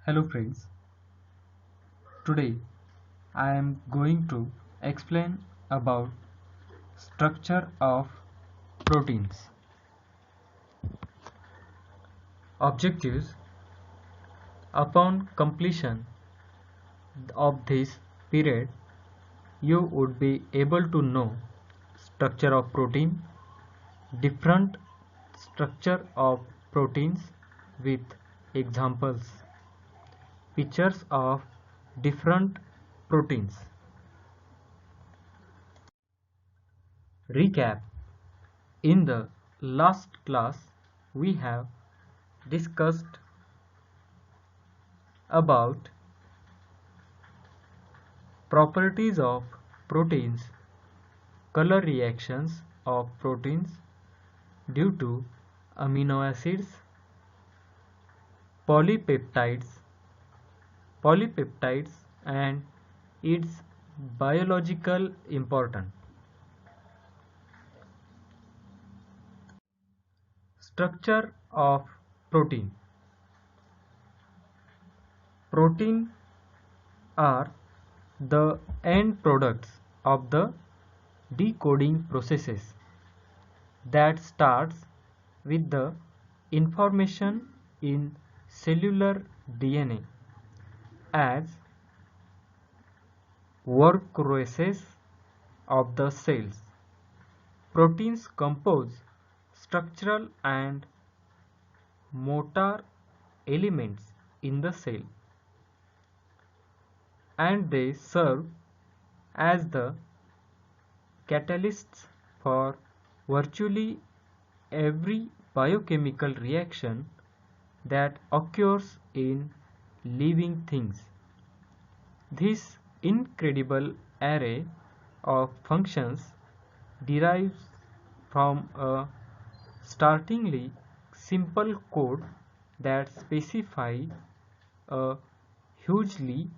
Hello friends, today I am going to explain about structure of proteins. Objectives: upon completion of this period, you would be able to know structure of protein, different structure of proteins with examples, pictures of different proteins. Recap: in the last class, we have discussed about properties of proteins, color reactions of proteins due to amino acids, polypeptides, polypeptides and its biological importance. Structure of protein. Protein are the end products of the decoding processes that starts with the information in cellular DNA as workhorses of the cells. Proteins compose structural and motor elements in the cell, and they serve as the catalysts for virtually every biochemical reaction that occurs in living things. This incredible array of functions derives from a startlingly simple code that specifies a hugely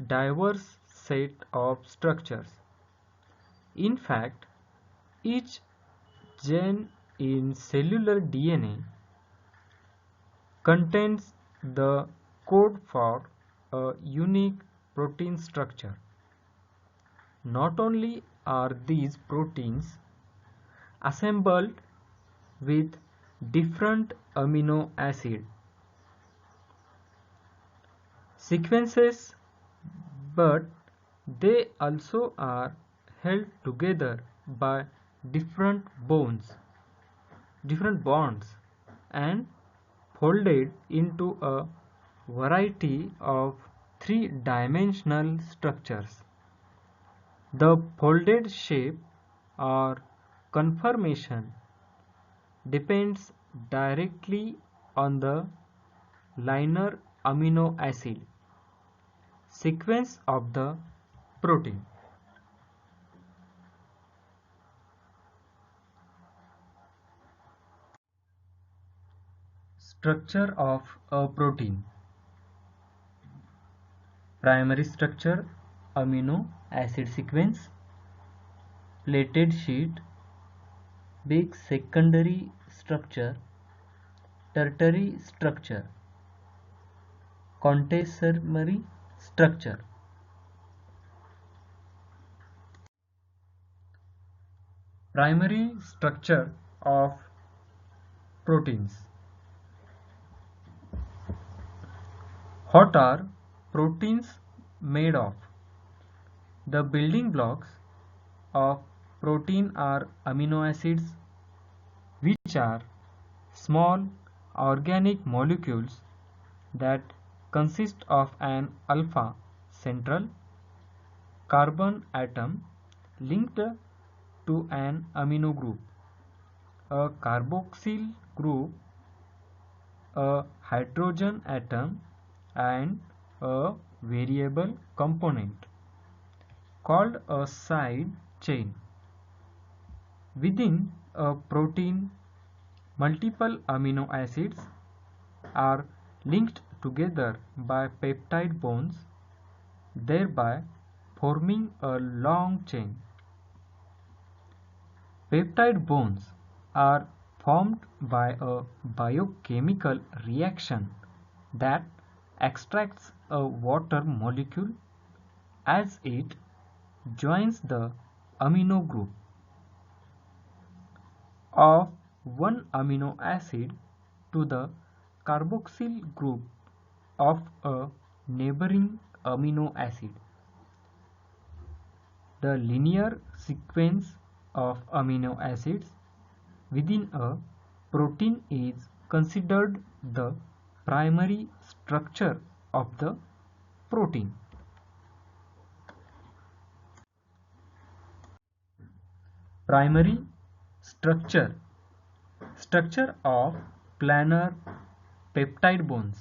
diverse set of structures. In fact, each gene in cellular DNA contains the code for a unique protein structure. Not only are these proteins assembled with different amino acid sequences, but they also are held together by different bonds and folded into a variety of three-dimensional structures. The folded shape or conformation depends directly on the linear amino acid sequence of the protein. Structure of a protein. Primary structure: amino acid sequence, plated sheet. Big secondary structure: tertiary structure, quaternary structure. Primary structure of proteins. What are proteins made of? The building blocks of protein are amino acids, which are small organic molecules that consist of an alpha central carbon atom linked to an amino group, a carboxyl group, a hydrogen atom, and a variable component called a side chain. Within a protein, multiple amino acids are linked together by peptide bonds, thereby forming a long chain. Peptide bonds are formed by a biochemical reaction that extracts a water molecule as it joins the amino group of one amino acid to the carboxyl group of a neighboring amino acid. The linear sequence of amino acids within a protein is considered the primary structure of the protein. Primary structure of planar peptide bonds.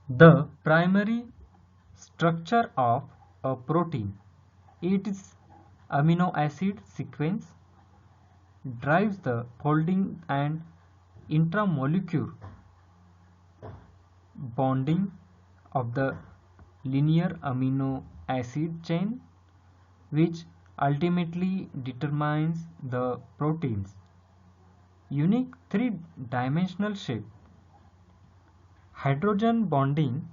The primary structure of a protein, its amino acid sequence, drives the folding and intramolecular bonding of the linear amino acid chain, which ultimately determines the protein's unique three-dimensional shape. Hydrogen bonding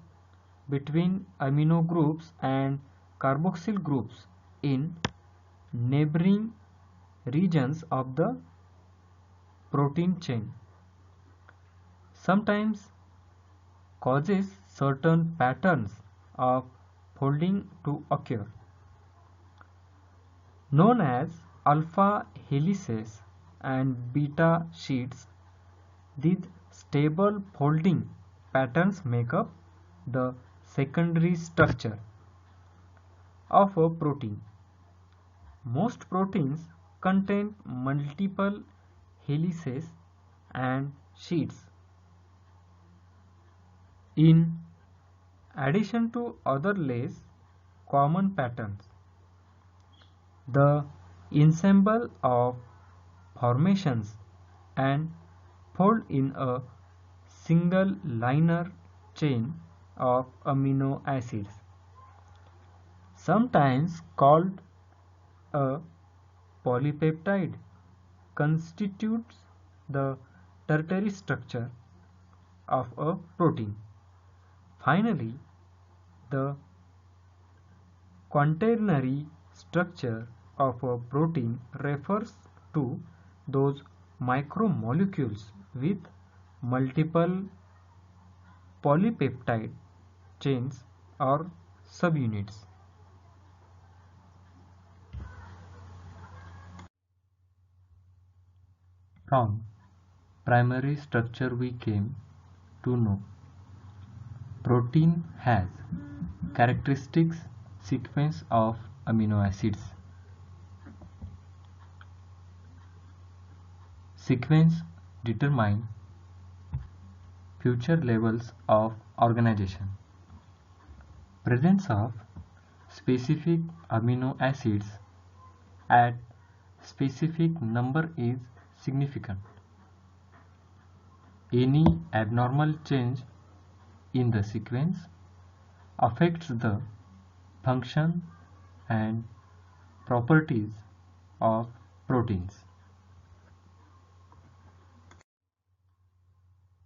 between amino groups and carboxyl groups in neighboring regions of the protein chain sometimes causes certain patterns of folding to occur, known as alpha helices and beta sheets. These stable folding patterns make up the secondary structure of a protein. Most proteins contain multiple helices and sheets. In addition to other less common patterns, the ensemble of formations and fold in a single linear chain of amino acids, sometimes called a polypeptide, constitutes the tertiary structure of a protein. Finally, the quaternary structure of a protein refers to those micromolecules with multiple polypeptide chains or subunits. From primary structure we came to know protein has characteristics sequence of amino acids. Sequence determine future levels of organization. Presence of specific amino acids at specific number is significant. Any abnormal change in the sequence affects the function and properties of proteins.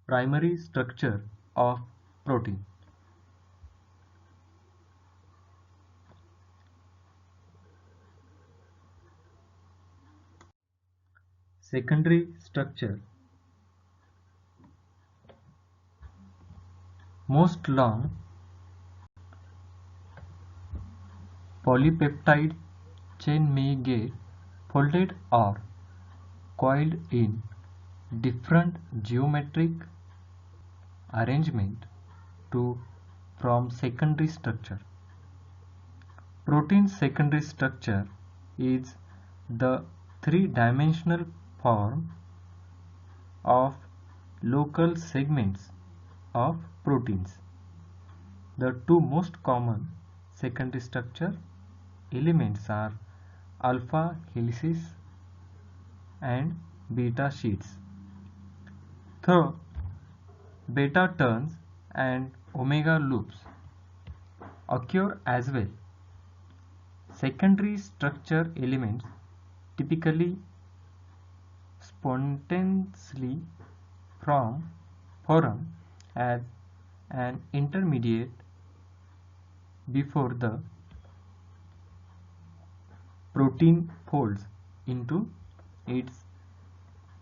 Primary structure of protein. Secondary structure. Most long polypeptide chain may get folded or coiled in different geometric arrangement to form secondary structure. Protein secondary structure is the three-dimensional form of local segments of proteins. The two most common secondary structure elements are alpha helices and beta sheets. Third, beta turns and omega loops occur as well. Secondary structure elements typically spontaneously form as an intermediate before the protein folds into its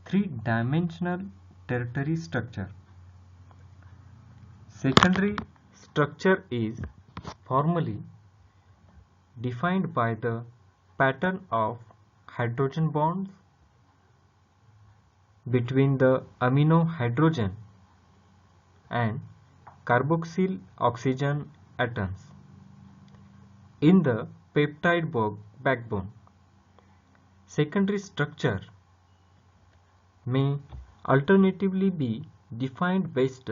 three-dimensional tertiary structure. Secondary structure is formally defined by the pattern of hydrogen bonds between the amino hydrogen and carboxyl oxygen atoms in the peptide backbone. Secondary structure may alternatively be defined based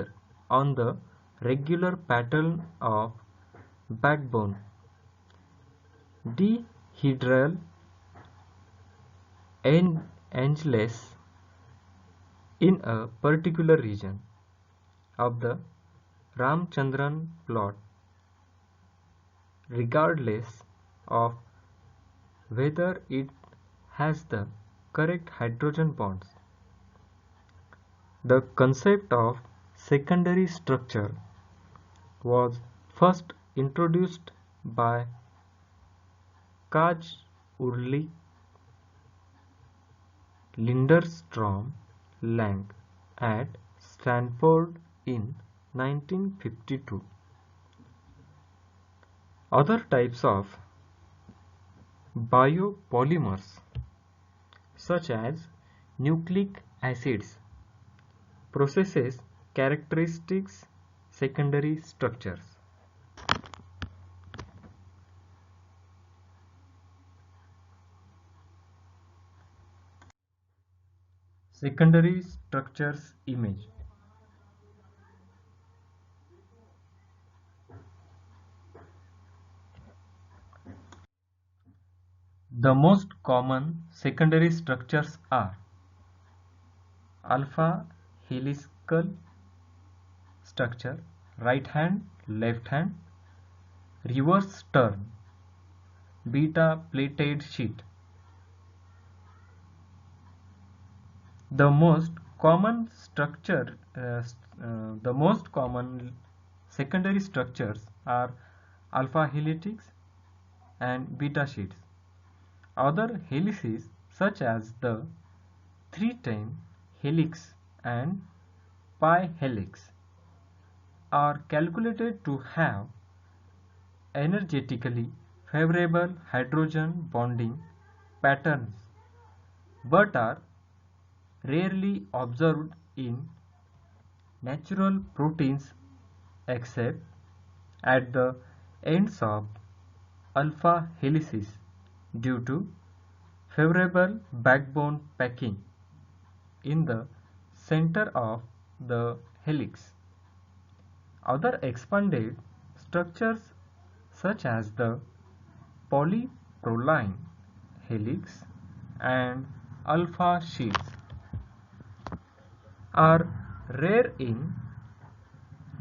on the regular pattern of backbone dihedral angeles in a particular region of the Ramachandran plot, regardless of whether it has the correct hydrogen bonds. The concept of secondary structure was first introduced by Kaj Ulrich Linderstrom Lang at Stanford in 1952. Other types of biopolymers, such as nucleic acids, possesses characteristics secondary structures. Secondary structures image. The most common secondary structures are alpha helical structure, right hand, left hand, reverse turn, beta plated sheet. The most common secondary structures are alpha helices and beta sheets. Other helices such as the 3-10 helix and pi helix are calculated to have energetically favorable hydrogen bonding patterns but are rarely observed in natural proteins except at the ends of alpha helices due to favorable backbone packing in the center of the helix. Other expanded structures such as the polyproline helix and alpha sheets are rare in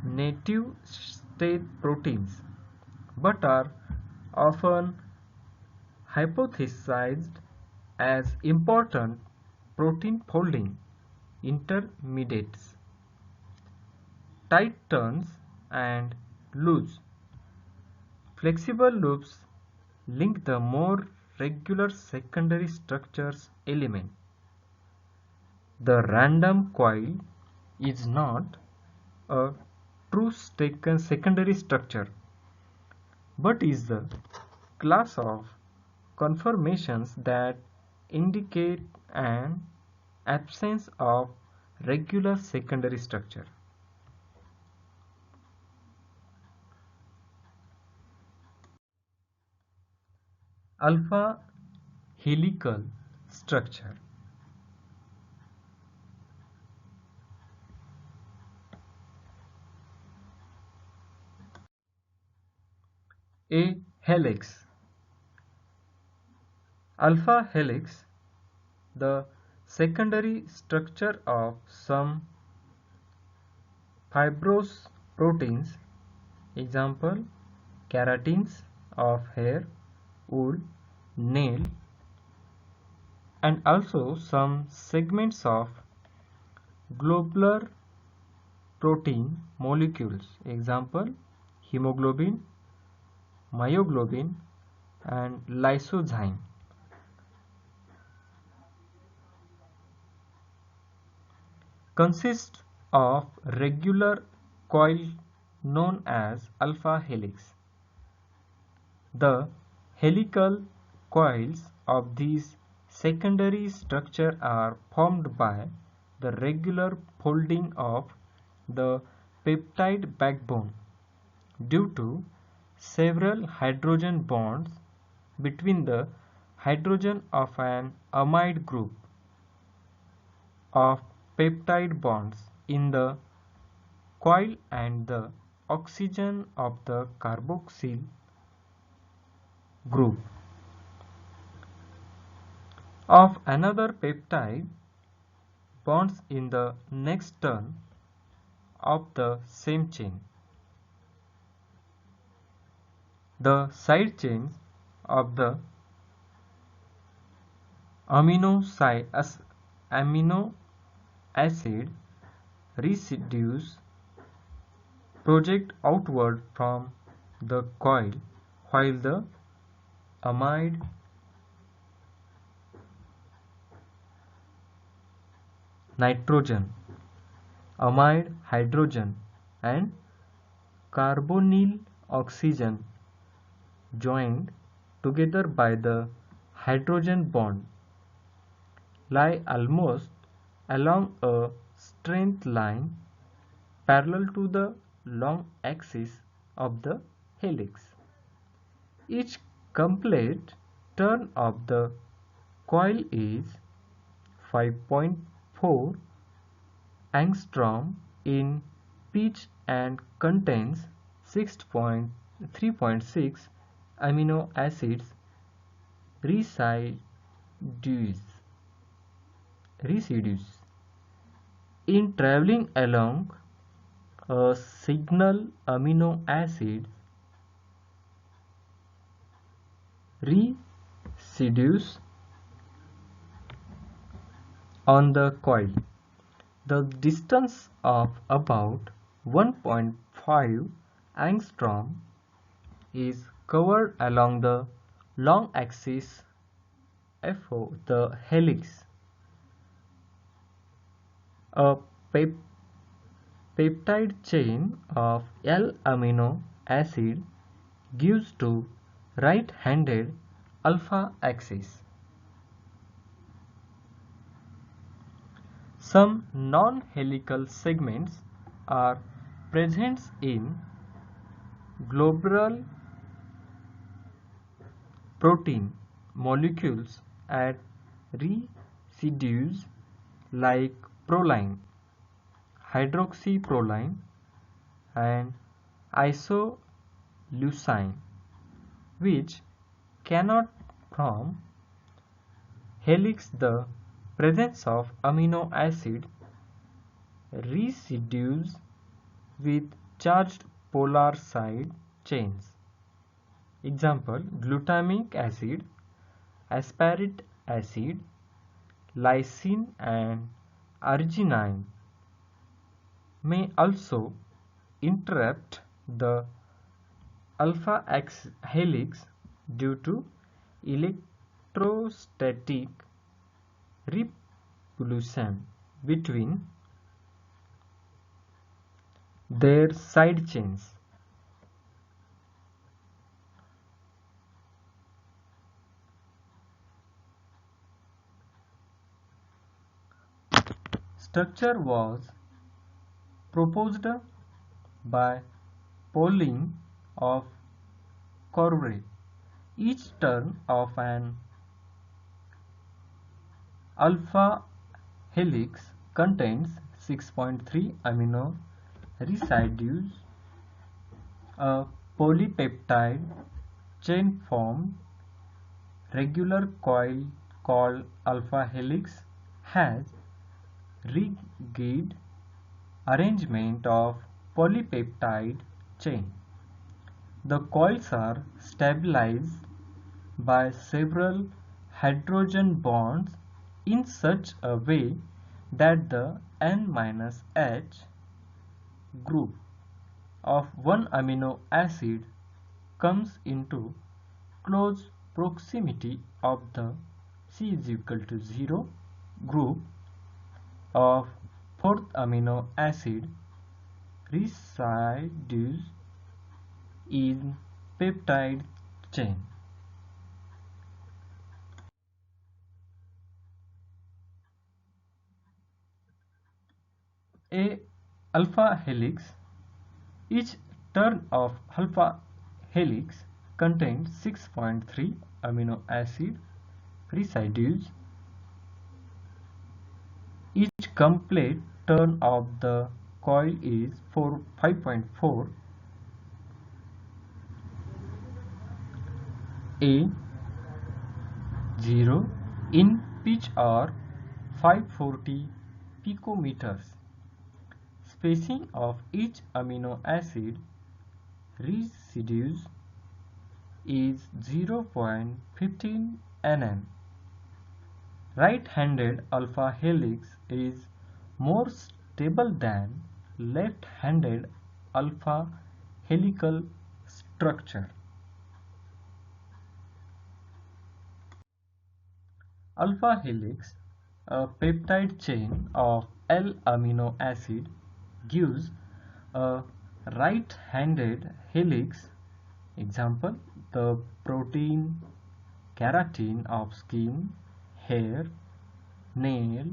native state proteins but are often hypothesized as important protein folding intermediates. Tight turns and loose, flexible loops link the more regular secondary structures element. The random coil is not a true secondary structure but is the class of conformations that indicate an absence of regular secondary structure. Alpha helical structure. A helix. Alpha helix, the secondary structure of some fibrous proteins, example keratins of hair, wool, nail, and also some segments of globular protein molecules. Example, hemoglobin, myoglobin, and lysozyme. Consists of regular coil known as alpha helix. The helical coils of these secondary structure are formed by the regular folding of the peptide backbone due to several hydrogen bonds between the hydrogen of an amide group of peptide bonds in the coil and the oxygen of the carboxyl group of another peptide bonds in the next turn of the same chain. The side chains of the amino acid residues project outward from the coil while the amide nitrogen, amide hydrogen, and carbonyl oxygen joined together by the hydrogen bond lie almost along a straight line parallel to the long axis of the helix. Each complete turn of the coil is 5.4 angstrom in pitch and contains 3.6 amino acids residues. In traveling along a signal amino acid residues on the coil, the distance of about 1.5 angstrom is covered along the long axis FO, the helix. A peptide chain of L amino acid gives to right-handed alpha axis. Some non-helical segments are present in globular protein molecules at residues like proline, hydroxyproline, and isoleucine, which cannot form helix. The presence of amino acid residues with charged polar side chains. Example, glutamic acid, aspartic acid, lysine, and arginine may also interrupt the alpha helix due to electrostatic repulsion between their side chains. Structure was proposed by Pauling of Corveret. Each turn of an alpha helix contains 6.3 amino residues. A polypeptide chain formed regular coil called alpha helix has rigid arrangement of polypeptide chain. The coils are stabilized by several hydrogen bonds in such a way that the N-H group of one amino acid comes into close proximity of the C is equal to 0 group of fourth amino acid residues in peptide chain. A alpha helix. Each turn of alpha helix contains 6.3 amino acid residues. Each complete turn of the coil is 5.4 A 0 in pitch or 540 picometers. Spacing of each amino acid residues is 0.15 nm. Right-handed alpha helix is more stable than left-handed alpha helical structure. Alpha helix, a peptide chain of L amino acid, gives a right-handed helix. Example, the protein keratin of skin, hair, nail,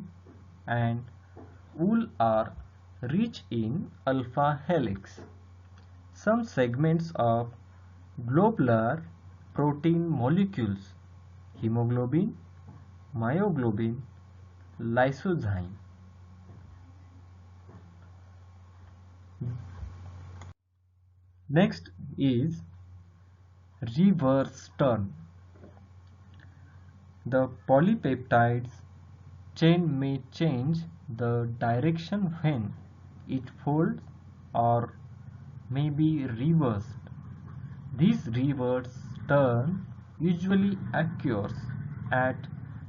and wool are rich in alpha helix. Some segments of globular protein molecules, hemoglobin, myoglobin, lysozyme. Next is reverse turn. The polypeptides chain may change the direction when it folds or may be reversed. This reverse turn usually occurs at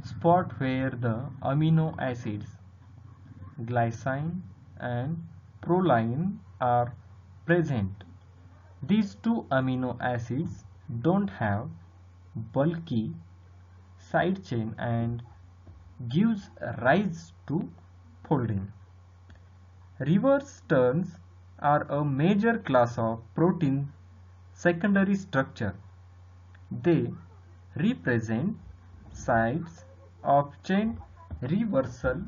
spot where the amino acids glycine and proline are present. These two amino acids don't have bulky side chain and gives rise to folding. Reverse turns are a major class of protein secondary structure. They represent sites of chain reversal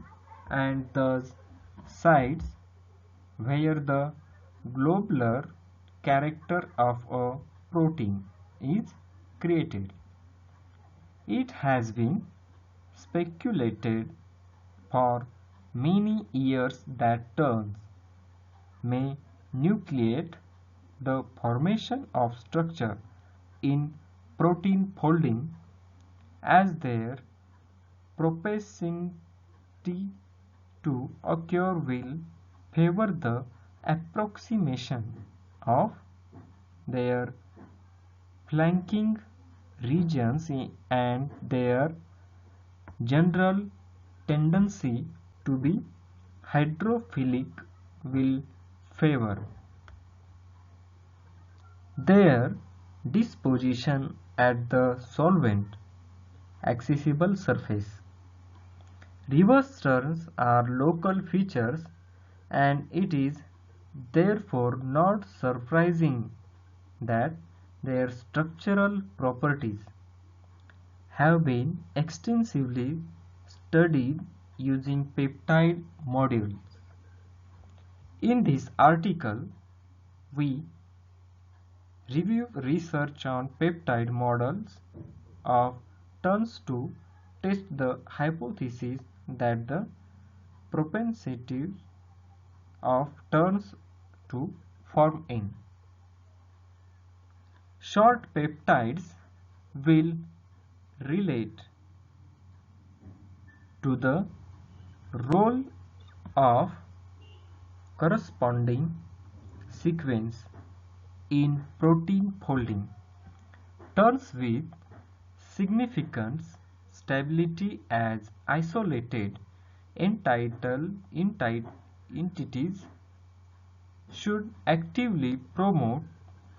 and thus sites where the globular character of a protein is created. It has been speculated for many years that turns may nucleate the formation of structure in protein folding, as their propensity to occur will favor the approximation of their flanking regions and their general tendency to be hydrophilic will favor their disposition at the solvent accessible surface. Reverse turns are local features, and it is therefore not surprising that their structural properties have been extensively studied using peptide modules. In this article, we review research on peptide models of turns to test the hypothesis that the propensity of turns to form in short peptides will relate to the role of corresponding sequence in protein folding. Turns with significance stability as isolated entities should actively promote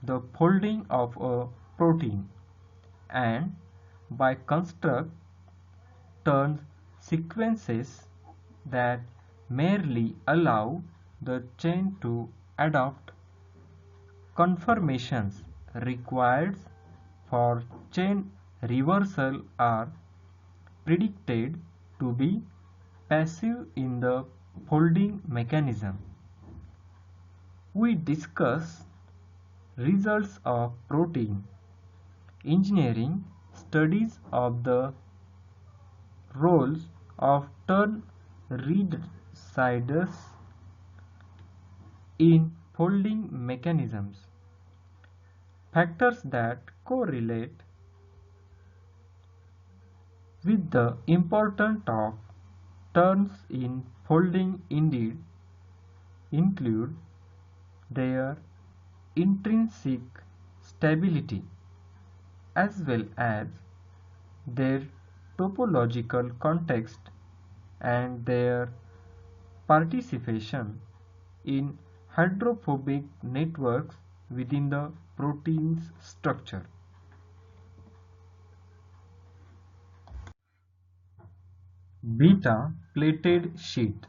the folding of a protein and by construct turn sequences that merely allow the chain to adopt conformations required for chain reversal are predicted to be passive in the folding mechanism. We discuss results of protein engineering studies of the roles of turn residers in folding mechanisms. Factors that correlate with the importance of turns in folding indeed include their intrinsic stability as well as their topological context and their participation in hydrophobic networks within the protein's structure. Beta plated sheet.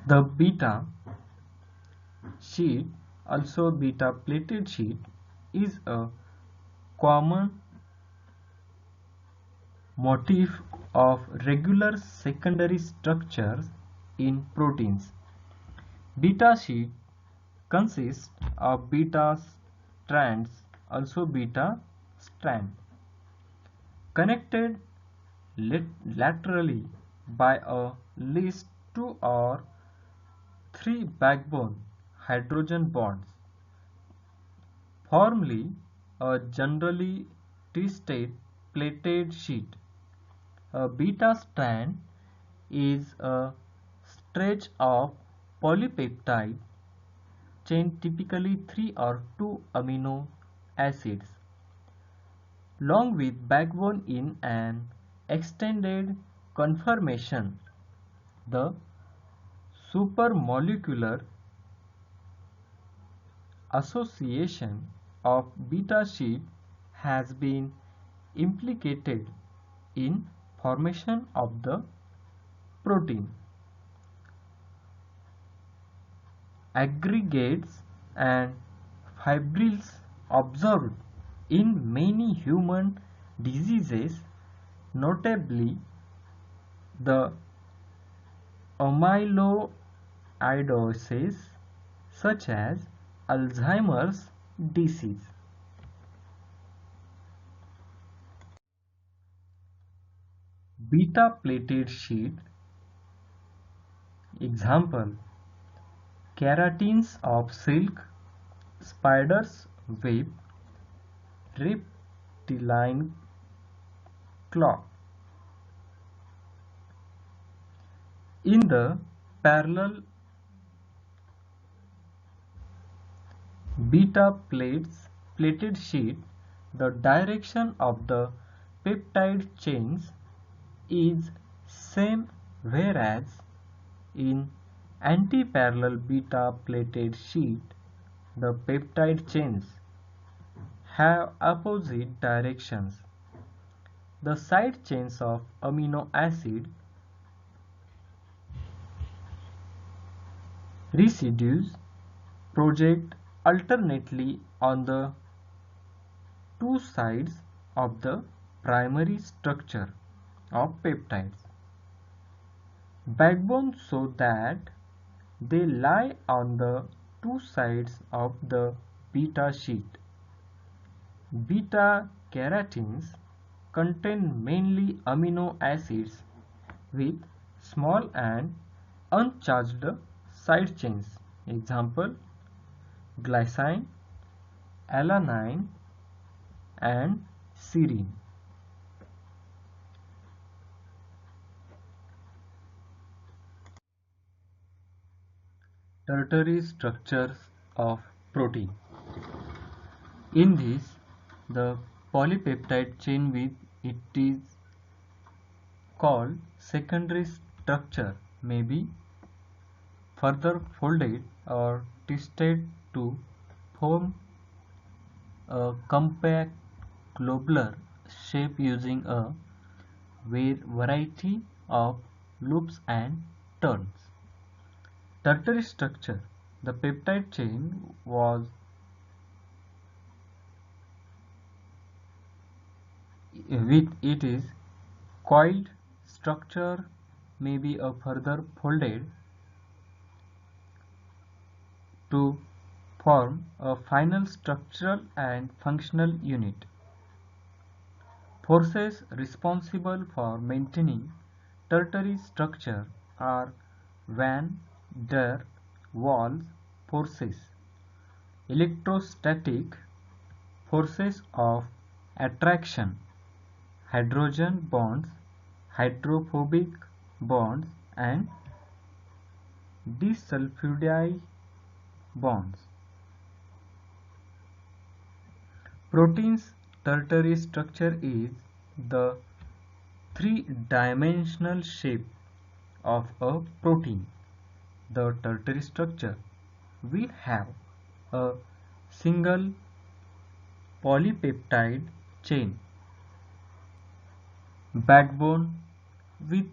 The beta sheet, also beta plated sheet, is a common motif of regular secondary structures in proteins. Beta sheet consists of beta strands, also beta strand, connected laterally by a least 2 or 3 backbone hydrogen bonds. Formerly a generally twisted plated sheet, a beta strand is a stretch of polypeptide chain, typically 3 or 2 amino acids, long with backbone in an extended conformation. The supermolecular association of beta sheet has been implicated in formation of the protein. Aggregates and fibrils observed in many human diseases, notably the amyloidosis such as Alzheimer's disease. Beta plated sheet example: keratins of silk, spider's web, reptilian claw. In the parallel beta plated sheet, the direction of the peptide chains is same, whereas in anti-parallel beta plated sheet the peptide chains have opposite directions. The side chains of amino acid residues project alternately on the two sides of the primary structure of peptides backbone so that they lie on the two sides of the beta sheet. Beta keratins contain mainly amino acids with small and uncharged side chains. Example: glycine, alanine, and serine. Tertiary structures of protein. In this, The polypeptide chain with it is called secondary structure may be further folded or twisted to form a compact globular shape using a variety of loops and turns. Tertiary structure. The peptide chain was with it is coiled structure may be a further folded to form a final structural and functional unit. Forces responsible for maintaining tertiary structure are van der Waals forces, electrostatic forces of attraction, hydrogen bonds, hydrophobic bonds, and disulfide bonds. Protein's tertiary structure is the three-dimensional shape of a protein. The tertiary structure will have a single polypeptide chain backbone with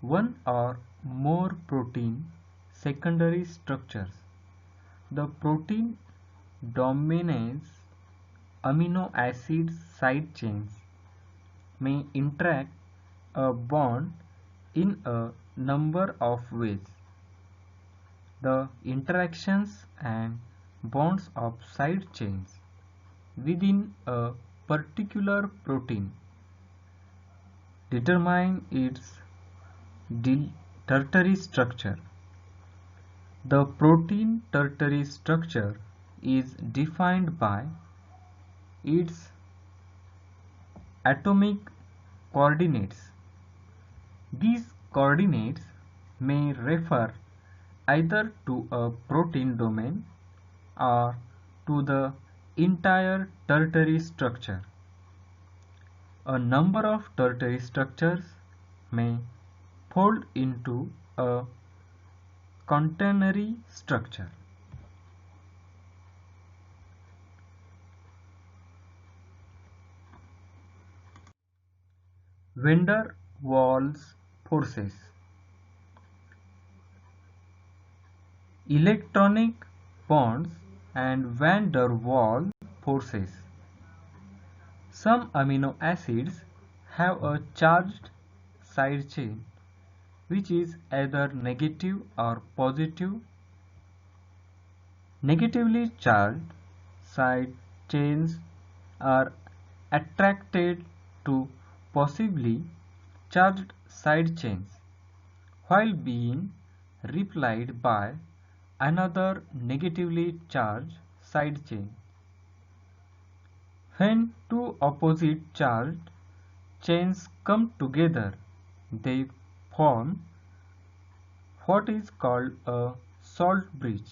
one or more protein secondary structures. The protein dominates amino acid side chains may interact a bond in a number of ways. The interactions and bonds of side chains within a particular protein determine its tertiary structure. The protein tertiary structure is defined by its atomic coordinates. These coordinates may refer either to a protein domain or to the entire tertiary structure. A number of tertiary structures may fold into a quaternary structure. Van der Waals forces. Electronic bonds and van der Waals forces. Some amino acids have a charged side chain which is either negative or positive. Negatively charged side chains are attracted to possibly charged side chains while being repelled by another negatively charged side chain. When two opposite charged chains come together, they form what is called a salt bridge.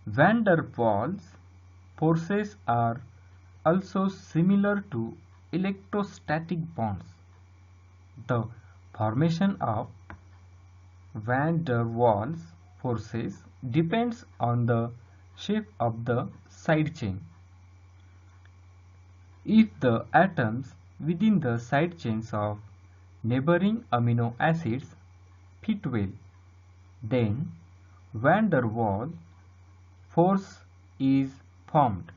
Van der Waals forces are also similar to electrostatic bonds. The formation of van der Waals forces depends on the shape of the side chain. If the atoms within the side chains of neighboring amino acids fit well, then van der Waals force is formed.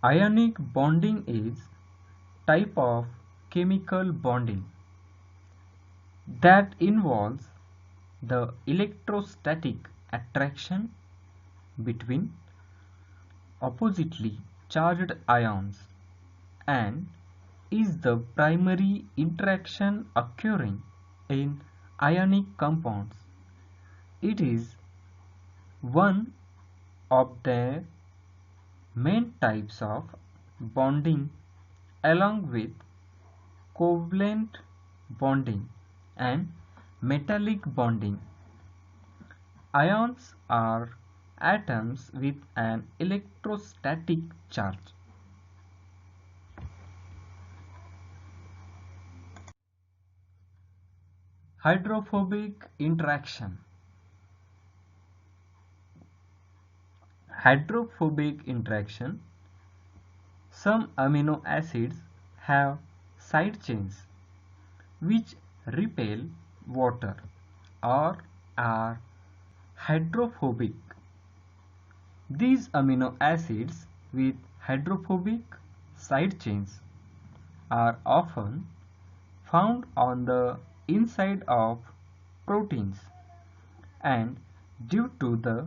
Ionic bonding is type of chemical bonding that involves the electrostatic attraction between oppositely charged ions and is the primary interaction occurring in ionic compounds. It is one of the main types of bonding along with covalent bonding and metallic bonding. Ions are atoms with an electrostatic charge. Hydrophobic interaction. Hydrophobic interaction. Some amino acids have side chains which repel water or are hydrophobic. These amino acids with hydrophobic side chains are often found on the inside of proteins, and due to the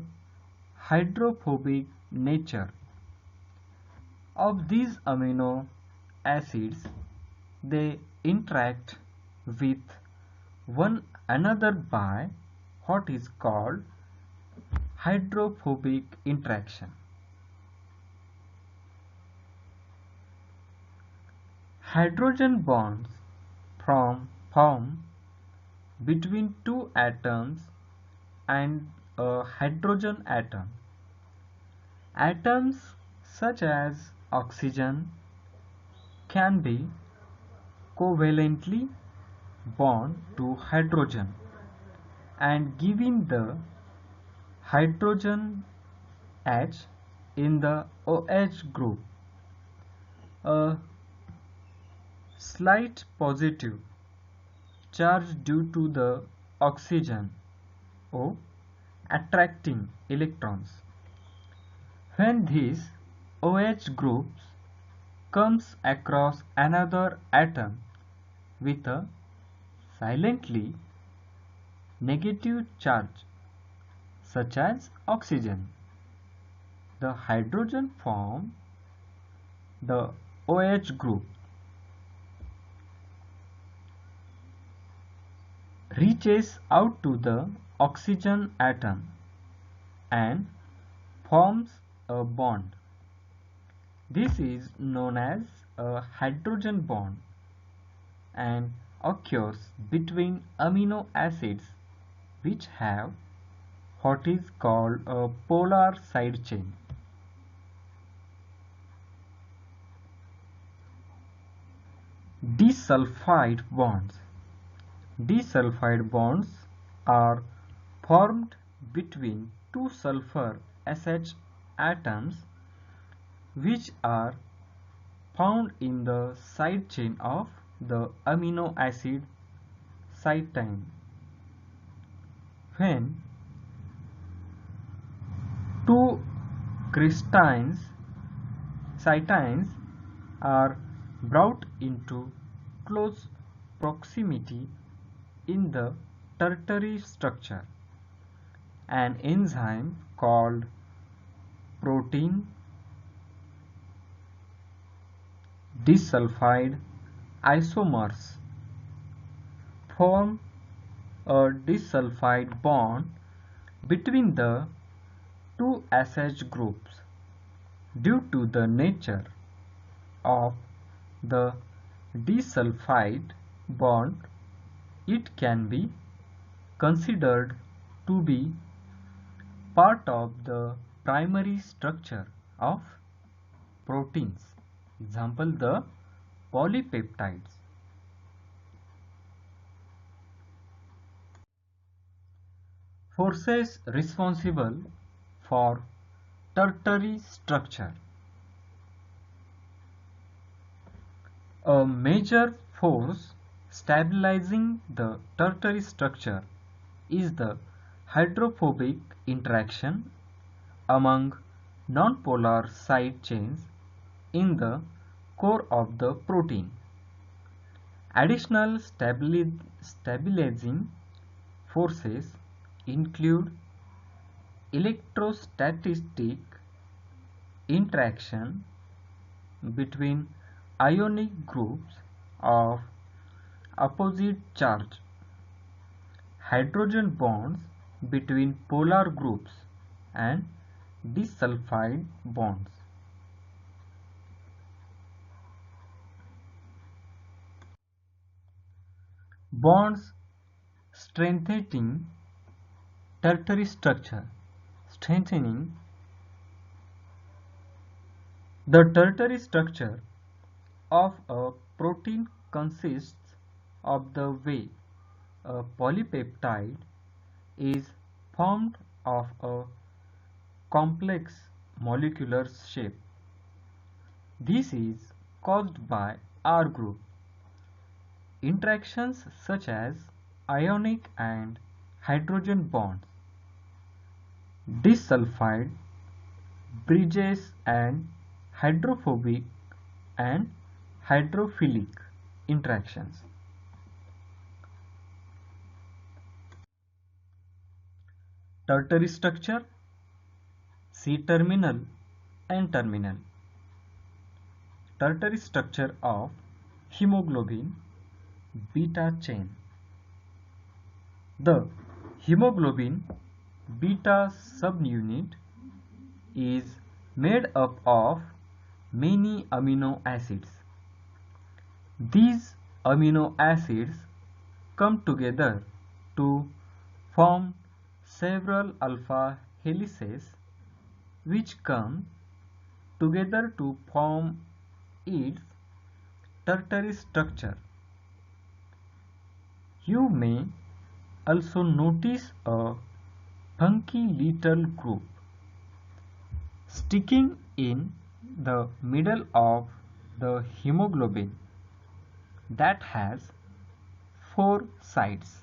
hydrophobic nature of these amino acids, they interact with one another by what is called hydrophobic interaction. Hydrogen bonds form between two atoms and a hydrogen atom. Atoms such as oxygen can be covalently bound to hydrogen and giving the hydrogen H in the OH group a slight positive charge due to the oxygen O attracting electrons. When this OH group comes across another atom with a silently negative charge such as oxygen, the hydrogen form the OH group reaches out to the oxygen atom and forms a bond. This is known as a hydrogen bond and occurs between amino acids which have what is called a polar side chain. Disulfide bonds. Disulfide bonds are formed between two sulfur SH atoms which are found in the side chain of the amino acid cytine. When two cytines are brought into close proximity in the tertiary structure, an enzyme called protein disulfide isomers form a disulfide bond between the two SH groups. Due to the nature of the disulfide bond, it can be considered to be part of the primary structure of proteins. Example, the polypeptides. Forces responsible for tertiary structure. A major force stabilizing the tertiary structure is the hydrophobic interaction among nonpolar side chains in the core of the protein. Additional stabilizing forces include electrostatic interaction between ionic groups of opposite charge, hydrogen bonds between polar groups, and disulfide bonds. Bonds strengthening tertiary structure. strengthening. The tertiary structure of a protein consists of the way a polypeptide is formed of a complex molecular shape. This is caused by R group interactions such as ionic and hydrogen bonds, disulfide bridges, and hydrophobic and hydrophilic interactions. Tertiary structure: C-terminal and terminal. Tertiary structure of hemoglobin beta chain. The hemoglobin beta subunit is made up of many amino acids. These amino acids come together to form several alpha helices, which come together to form its tertiary structure. You may also notice a funky little group sticking in the middle of the hemoglobin that has 4 sides.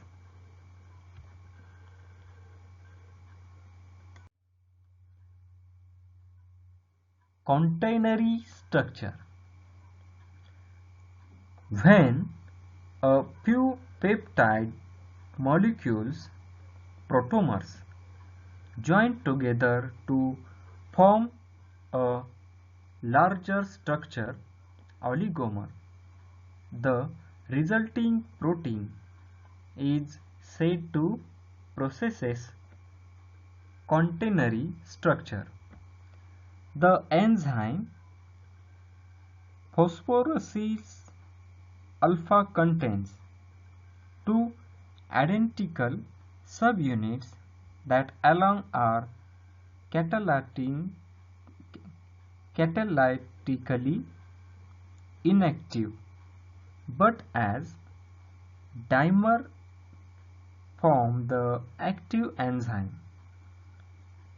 Quaternary structure. When a few peptide molecules, protomers, join together to form a larger structure, oligomer, the resulting protein is said to possess quaternary structure. The enzyme phosphorylates alpha contains two identical subunits that alone are catalytically inactive, but as dimer form the active enzyme.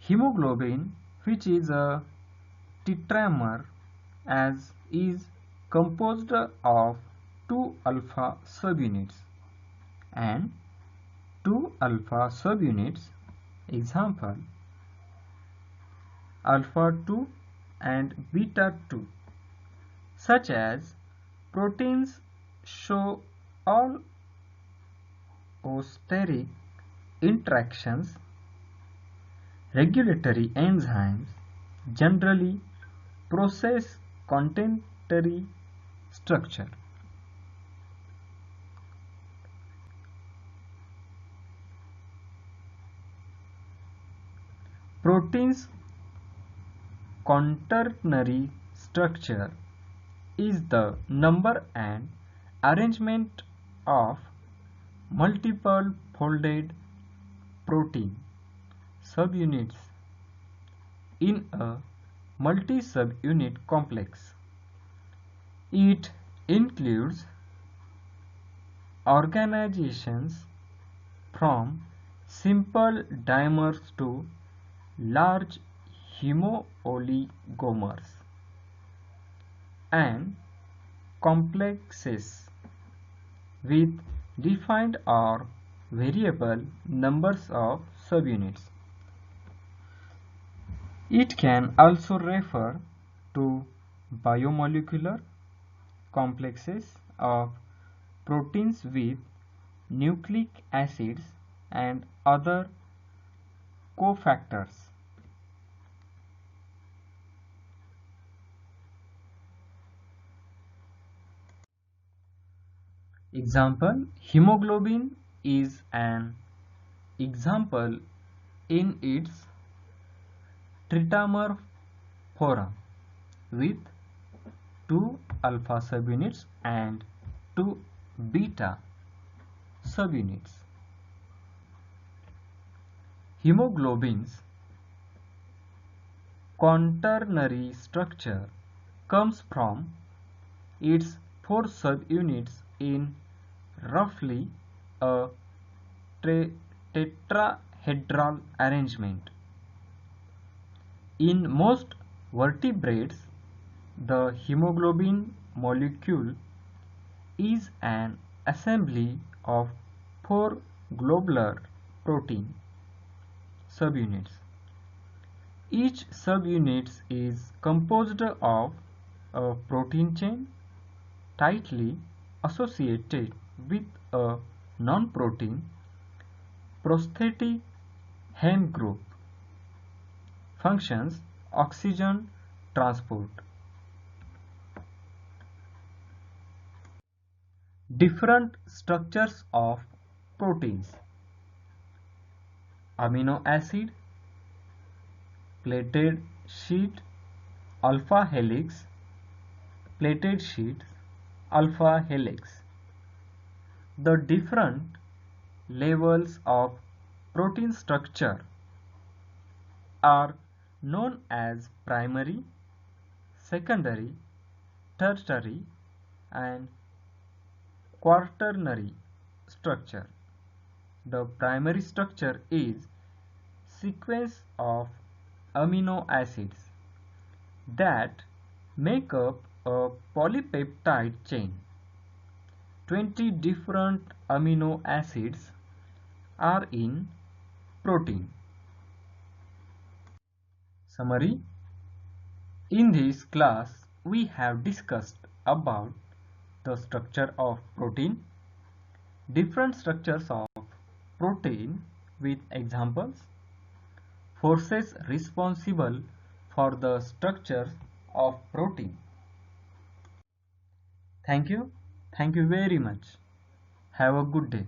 Hemoglobin, which is a tetramer, as is composed of 2 alpha subunits and 2 alpha subunits, example alpha 2 and beta 2, such as proteins show all allosteric interactions. Regulatory enzymes generally process quaternary structure. Proteins' quaternary structure is the number and arrangement of multiple folded protein subunits in a multi-subunit complex. It includes organizations from simple dimers to large homoligomers and complexes with defined or variable numbers of subunits. It can also refer to biomolecular complexes of proteins with nucleic acids and other cofactors. Example: hemoglobin is an example in its trimer form with 2 alpha subunits and 2 beta subunits. Hemoglobins quaternary structure comes from its four subunits in roughly a tetrahedral arrangement. In most vertebrates, the hemoglobin molecule is an assembly of four globular protein subunits. Each subunit is composed of a protein chain tightly associated with a non-protein prosthetic hem group. Functions: oxygen transport. Different structures of proteins: amino acid, plated sheet, alpha helix, plated sheet, alpha helix. The different levels of protein structure are known as primary, secondary, tertiary, and quaternary structure. The primary structure is sequence of amino acids that make up a polypeptide chain. 20 different amino acids are in protein. Summary: in this class, we have discussed about the structure of protein, different structures of protein with examples, forces responsible for the structure of protein. Thank you very much. Have a good day.